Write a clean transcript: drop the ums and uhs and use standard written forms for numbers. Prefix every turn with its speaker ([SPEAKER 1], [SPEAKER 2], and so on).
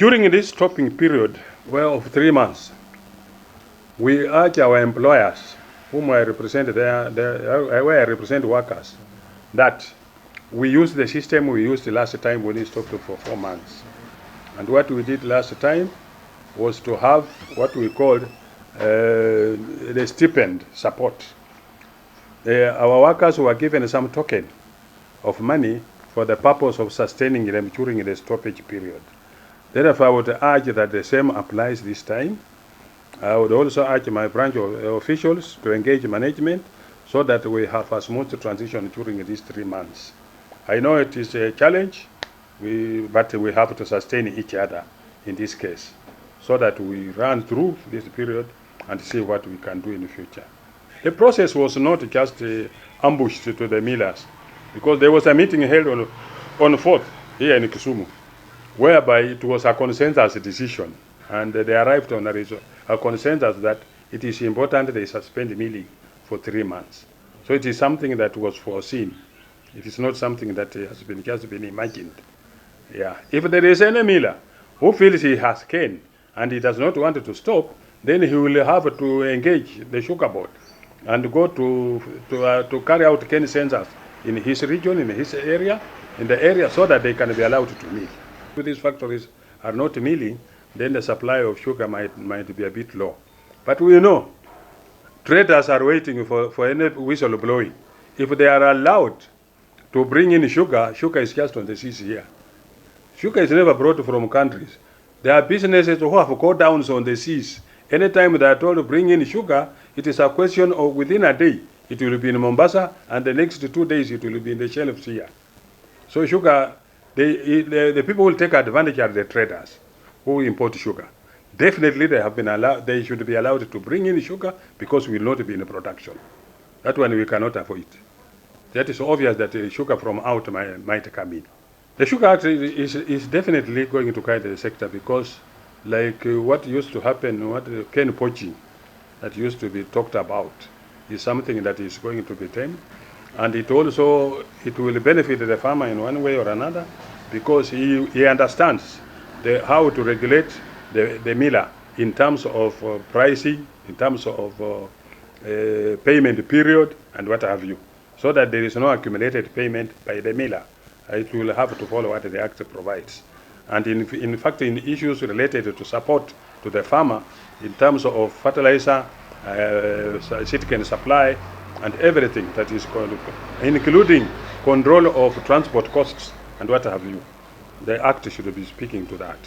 [SPEAKER 1] During this stopping period, well, of 3 months, we urge our employers, whom I represent, where I represent workers, that we use the system we used the last time when it stopped for 4 months. And what we did last time was to have what we called the stipend support. Our workers were given some token of money for the purpose of sustaining them during the stoppage period. Therefore, I would urge that the same applies this time. I would also urge my branch officials to engage management so that we have a smooth transition during these 3 months. I know it is a challenge, but we have to sustain each other in this case so that we run through this period and see what we can do in the future. The process was not just ambushed to the millers, because there was a meeting held on 4th here in Kisumu, whereby it was a consensus decision, and they arrived on a consensus that it is important they suspend milling for 3 months. So it is something that was foreseen. It is not something that has been just been imagined. Yeah. If there is any miller who feels he has cane and he does not want to stop, then he will have to engage the sugar board and go to carry out cane census in his region, in his area, in the area, so that they can be allowed to mill. If these factories are not milling, then the supply of sugar might be a bit low. But we know traders are waiting for any whistle blowing. If they are allowed to bring in sugar, sugar is just on the seas here. Sugar is never brought from countries. There are businesses who have go downs on the seas. Anytime they are told to bring in sugar, it is a question of within a day, it will be in Mombasa, and the next 2 days it will be in the shelves here. So sugar, the people will take advantage of the traders who import sugar. Definitely they should be allowed to bring in sugar, because we will not be in production. That one we cannot avoid. That is obvious that sugar from out might come in. The Sugar Act is definitely going to guide the sector, because like what used to happen, what cane poaching that used to be talked about is something that is going to be tamed. And it will benefit the farmer in one way or another, because he understands how to regulate the miller in terms of pricing, in terms of payment period, and what have you, so that there is no accumulated payment by the miller. It will have to follow what the Act provides. And in fact, in issues related to support to the farmer, in terms of fertilizer, seed cane supply, and everything that is including control of transport costs and what have you, the Act should be speaking to that.